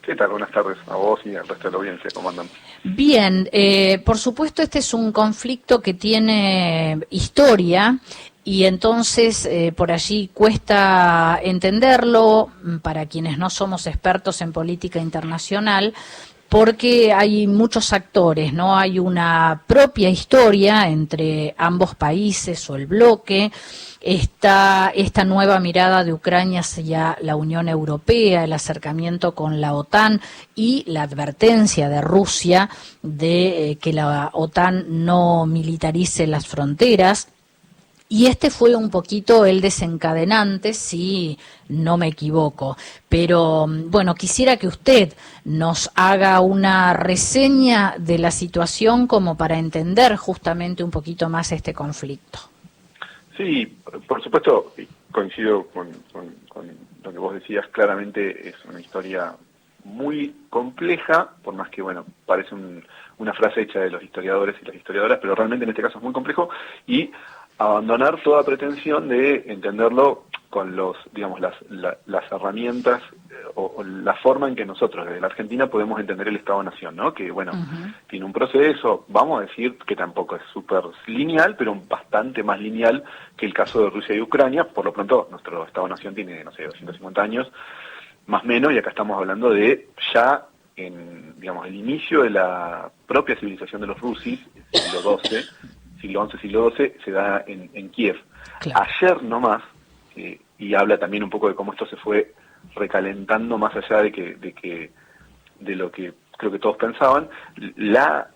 ¿Qué tal? Buenas tardes a vos y al resto de la audiencia. ¿Cómo andan? Bien, por supuesto este es un conflicto que tiene historia y entonces por allí cuesta entenderlo para quienes no somos expertos en política internacional, porque hay muchos actores, ¿no? Hay una propia historia entre ambos países o el bloque, está esta nueva mirada de Ucrania hacia la Unión Europea, el acercamiento con la OTAN y la advertencia de Rusia de que la OTAN no militarice las fronteras. Y este fue un poquito el desencadenante, si no me equivoco. Pero bueno, quisiera que usted nos haga una reseña de la situación como para entender justamente un poquito más este conflicto. Sí, por supuesto, coincido con lo que vos decías. Claramente es una historia muy compleja, por más que, bueno, parece una frase hecha de los historiadores y las historiadoras, pero realmente en este caso es muy complejo, y abandonar toda pretensión de entenderlo con las herramientas o la forma en que nosotros desde la Argentina podemos entender el Estado-Nación, ¿no? Que, bueno, tiene un proceso, vamos a decir que tampoco es súper lineal, pero bastante más lineal que el caso de Rusia y Ucrania. Por lo pronto, nuestro Estado-Nación tiene, no sé, 250 años, más o menos, y acá estamos hablando de ya en, digamos, el inicio de la propia civilización de los rusis, siglo XI, siglo XII, se da en Kiev. Claro. Ayer nomás, y habla también un poco de cómo esto se fue recalentando más allá de lo que creo que todos pensaban, la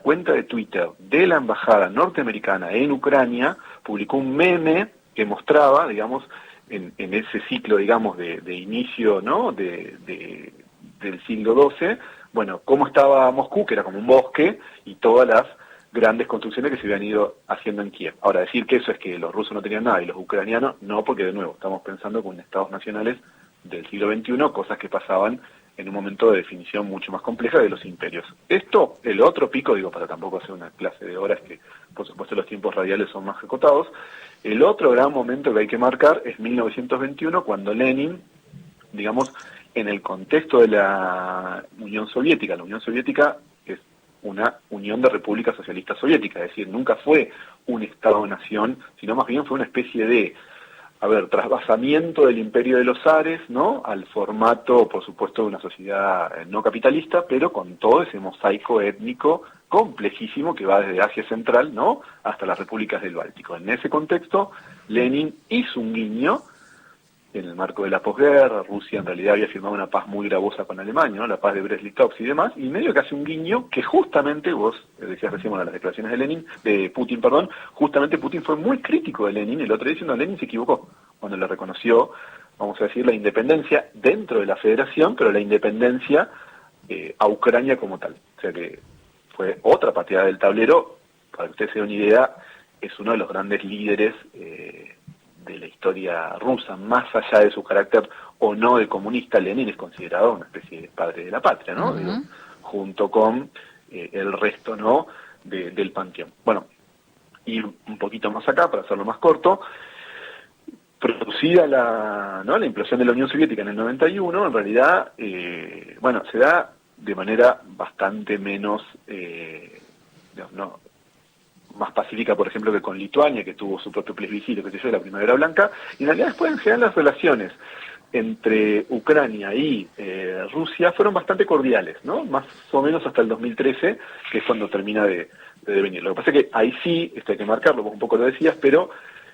cuenta de Twitter de la embajada norteamericana en Ucrania publicó un meme que mostraba, digamos, en ese ciclo, digamos, de inicio, ¿no?, del siglo XII, bueno, cómo estaba Moscú, que era como un bosque, y todas las grandes construcciones que se habían ido haciendo en Kiev. Ahora, decir que eso es que los rusos no tenían nada y los ucranianos no, porque de nuevo estamos pensando con estados nacionales del siglo XXI, cosas que pasaban en un momento de definición mucho más compleja de los imperios. Esto, el otro pico, digo, para tampoco hacer una clase de horas, que por supuesto los tiempos radiales son más acotados, el otro gran momento que hay que marcar es 1921, cuando Lenin, digamos, en el contexto de la Unión Soviética es una unión de repúblicas socialistas soviéticas, es decir, nunca fue un Estado-nación, sino más bien fue una especie de, trasvasamiento del imperio de los zares, ¿no?, al formato, por supuesto, de una sociedad no capitalista, pero con todo ese mosaico étnico complejísimo que va desde Asia Central, ¿no?, hasta las repúblicas del Báltico. En ese contexto, Lenin hizo un guiño en el marco de la posguerra. Rusia en realidad había firmado una paz muy gravosa con Alemania, ¿no?, la paz de Brest-Litovsk y demás, y medio que hace un guiño que justamente, vos decías recién, las declaraciones de Putin, justamente Putin fue muy crítico de Lenin el otro día, diciendo que Lenin se equivocó cuando le reconoció, vamos a decir, la independencia dentro de la federación, pero la independencia a Ucrania como tal. O sea que fue otra pateada del tablero. Para que ustedes se den una idea, es uno de los grandes líderes de la historia rusa, más allá de su carácter o no de comunista. Lenin es considerado una especie de padre de la patria, ¿no? Digo, junto con el resto, ¿no?, del panteón. Bueno, y un poquito más acá, para hacerlo más corto, producida la implosión de la Unión Soviética en el 91, en realidad, se da de manera bastante menos, más pacífica, por ejemplo, que con Lituania, que tuvo su propio plebiscito, la Primavera Blanca, y en realidad después en general las relaciones entre Ucrania y Rusia fueron bastante cordiales, ¿no?, más o menos hasta el 2013, que es cuando termina de devenir. Lo que pasa es que ahí sí, esto hay que marcarlo, vos un poco lo decías, pero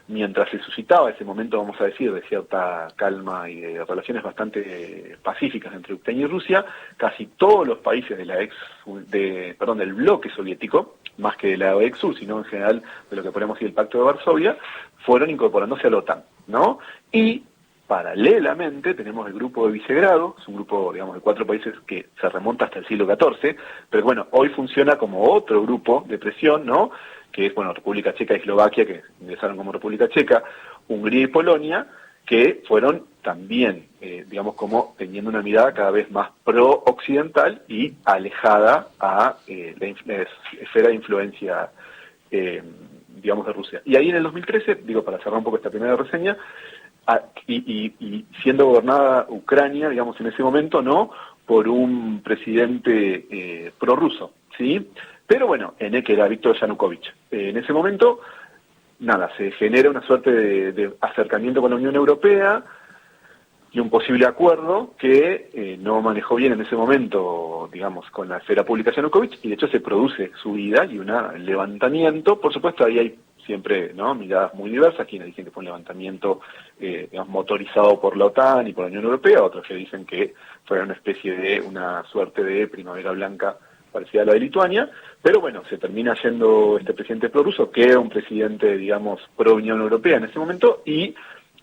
mientras se suscitaba ese momento, vamos a decir, de cierta calma y de relaciones bastante pacíficas entre Ucrania y Rusia, casi todos los países del bloque soviético, más que de la ex-URSS, sino en general de lo que podemos decir el Pacto de Varsovia, fueron incorporándose a la OTAN, ¿no? Y paralelamente tenemos el grupo de Visegrado, es un grupo, digamos, de 4 países que se remonta hasta el siglo XIV, pero bueno, hoy funciona como otro grupo de presión, ¿no?, que es, República Checa y Eslovaquia, que ingresaron como República Checa, Hungría y Polonia, que fueron también, como teniendo una mirada cada vez más pro-occidental y alejada a la esfera de influencia, de Rusia. Y ahí en el 2013, para cerrar un poco esta primera reseña, y siendo gobernada Ucrania, digamos, en ese momento, ¿no?, por un presidente prorruso, ¿sí? Pero bueno, que era Víctor Yanukovych. En ese momento, nada, se genera una suerte de acercamiento con la Unión Europea y un posible acuerdo que no manejó bien en ese momento, digamos, con la esfera pública Yanukovych, y de hecho se produce su vida y un levantamiento. Por supuesto, ahí hay siempre, ¿no?, miradas muy diversas, quienes dicen que fue un levantamiento digamos, motorizado por la OTAN y por la Unión Europea, otros que dicen que fue una especie de una suerte de primavera blanca parecida a la de Lituania, pero bueno, se termina yendo este presidente prorruso, que era un presidente, digamos, pro Unión Europea en ese momento, y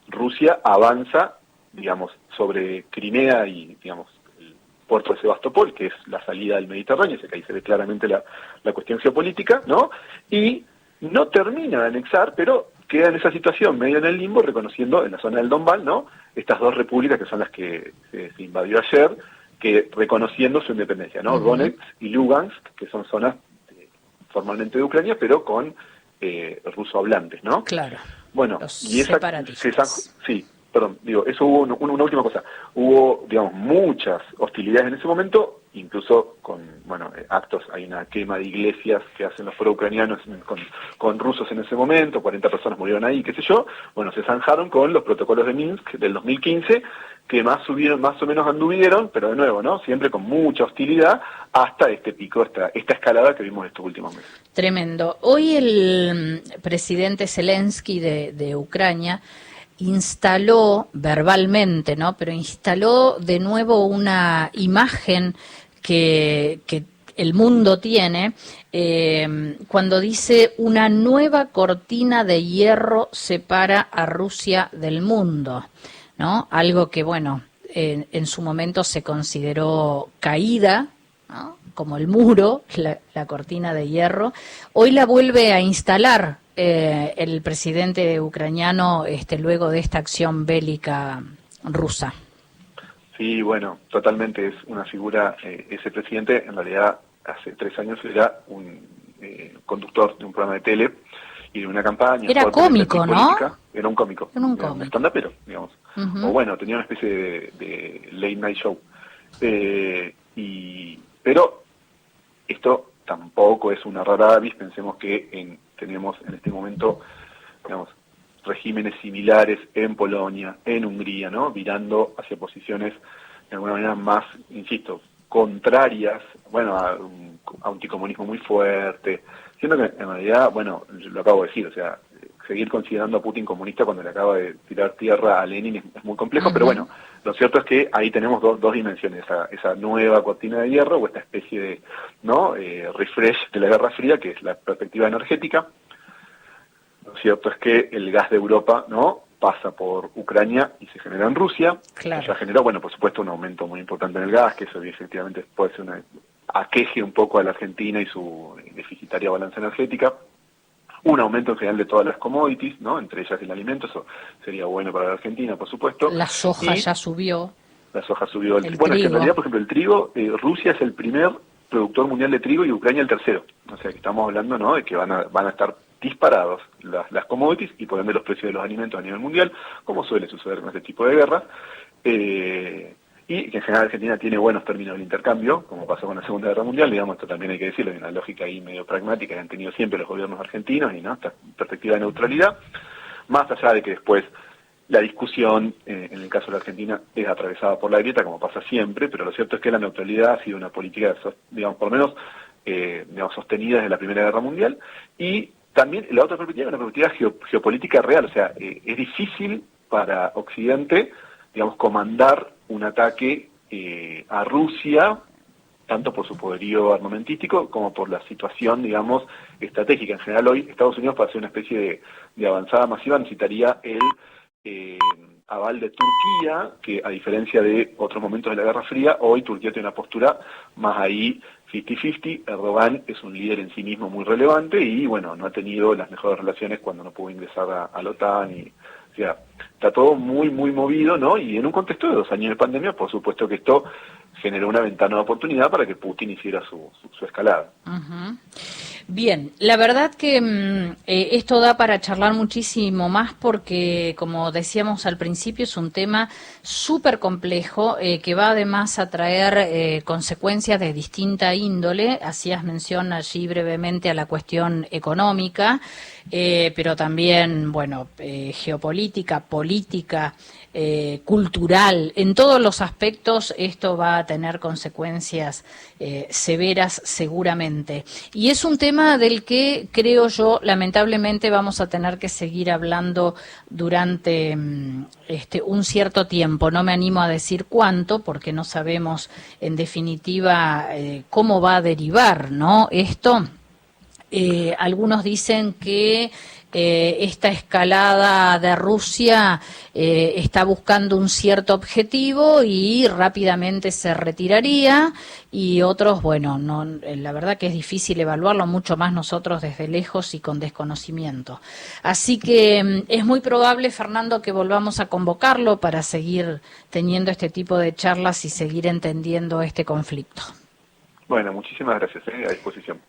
Rusia avanza, digamos, sobre Crimea y, digamos, el puerto de Sebastopol, que es la salida del Mediterráneo, que ahí se ve claramente la cuestión geopolítica, ¿no? Y no termina de anexar, pero queda en esa situación, medio en el limbo, reconociendo en la zona del Donbal, ¿no?, estas dos repúblicas que son las que se invadió ayer, que reconociendo su independencia, ¿no? Donetsk y Lugansk, que son zonas formalmente de Ucrania, pero con ruso hablantes, ¿no? Claro. Bueno, Los y esa separatistas. sí, perdón, digo, eso hubo una última cosa. Hubo, digamos, muchas hostilidades en ese momento, incluso con, bueno, actos, hay una quema de iglesias que hacen los pro-ucranianos con rusos en ese momento, 40 personas murieron ahí, qué sé yo. Bueno, se zanjaron con los protocolos de Minsk del 2015, que más o menos anduvieron, pero de nuevo, ¿no?, siempre con mucha hostilidad, hasta este pico, esta escalada que vimos estos últimos meses. Tremendo. Hoy el presidente Zelensky de Ucrania instaló verbalmente, ¿no?, pero instaló de nuevo una imagen que el mundo tiene cuando dice: una nueva cortina de hierro separa a Rusia del mundo, ¿no? Algo que, bueno, en su momento se consideró caída, ¿no?, como el muro, la cortina de hierro. Hoy la vuelve a instalar el presidente ucraniano luego de esta acción bélica rusa. Sí, bueno, totalmente es una figura, ese presidente en realidad hace 3 años era un conductor de un programa de tele y de una campaña. Era cómico, ¿no? Política. Era un cómico, Era un un stand-upero, digamos. O bueno, tenía una especie de late night show. Pero esto tampoco es una rara avis. Pensemos que tenemos en este momento, digamos, regímenes similares en Polonia, en Hungría, ¿no?, virando hacia posiciones de alguna manera más, insisto, contrarias, bueno, a un anticomunismo muy fuerte, siendo que en realidad, bueno, lo acabo de decir, o sea, seguir considerando a Putin comunista cuando le acaba de tirar tierra a Lenin es muy complejo, pero bueno, lo cierto es que ahí tenemos dos dimensiones, esa nueva cortina de hierro, o esta especie de, ¿no?, refresh de la Guerra Fría, que es la perspectiva energética. Lo cierto es que el gas de Europa, ¿no?, pasa por Ucrania y se genera en Rusia. Claro. Ya generó, bueno, por supuesto, un aumento muy importante en el gas, que eso efectivamente puede ser aqueje un poco a la Argentina y su deficitaria balanza energética. Un aumento en general de todas las commodities, ¿no?, entre ellas el alimento, eso sería bueno para la Argentina, por supuesto. La soja ya subió. La soja subió. El bueno, es que en trigo. realidad, por ejemplo, el trigo, Rusia es el primer productor mundial de trigo y Ucrania el tercero. O sea, que estamos hablando, ¿no?, de que van a estar disparados las commodities y por ende los precios de los alimentos a nivel mundial, como suele suceder con este tipo de guerras. Y que en general Argentina tiene buenos términos de intercambio, como pasó con la Segunda Guerra Mundial, digamos, esto también hay que decirlo, hay una lógica ahí medio pragmática que han tenido siempre los gobiernos argentinos, y no, esta perspectiva de neutralidad, más allá de que después la discusión, en el caso de la Argentina, es atravesada por la grieta, como pasa siempre, pero lo cierto es que la neutralidad ha sido una política, digamos, por lo menos, digamos, sostenida desde la Primera Guerra Mundial, y también la otra perspectiva es una perspectiva geopolítica real, o sea, es difícil para Occidente, digamos, comandar un ataque a Rusia, tanto por su poderío armamentístico como por la situación, digamos, estratégica. En general, hoy Estados Unidos, para hacer una especie de avanzada masiva, necesitaría el aval de Turquía, que a diferencia de otros momentos de la Guerra Fría, hoy Turquía tiene una postura más ahí 50-50. Erdogan es un líder en sí mismo muy relevante y, bueno, no ha tenido las mejores relaciones cuando no pudo ingresar a la OTAN. O sea, está todo muy, muy movido, ¿no? Y en un contexto de 2 años de pandemia, por supuesto que esto generó una ventana de oportunidad para que Putin hiciera su escalada. Uh-huh. Bien, la verdad que esto da para charlar muchísimo más porque, como decíamos al principio, es un tema súper complejo que va además a traer consecuencias de distinta índole. Hacías mención allí brevemente a la cuestión económica, pero también, bueno, geopolítica, política, cultural. En todos los aspectos esto va a tener consecuencias severas seguramente. Y es un tema del que creo yo, lamentablemente, vamos a tener que seguir hablando durante un cierto tiempo. No me animo a decir cuánto, porque no sabemos, en definitiva, cómo va a derivar, ¿no? Esto. Algunos dicen que esta escalada de Rusia está buscando un cierto objetivo y rápidamente se retiraría, y otros, bueno, no, la verdad que es difícil evaluarlo, mucho más nosotros desde lejos y con desconocimiento. Así que es muy probable, Fernando, que volvamos a convocarlo para seguir teniendo este tipo de charlas y seguir entendiendo este conflicto. Bueno, muchísimas gracias, a disposición.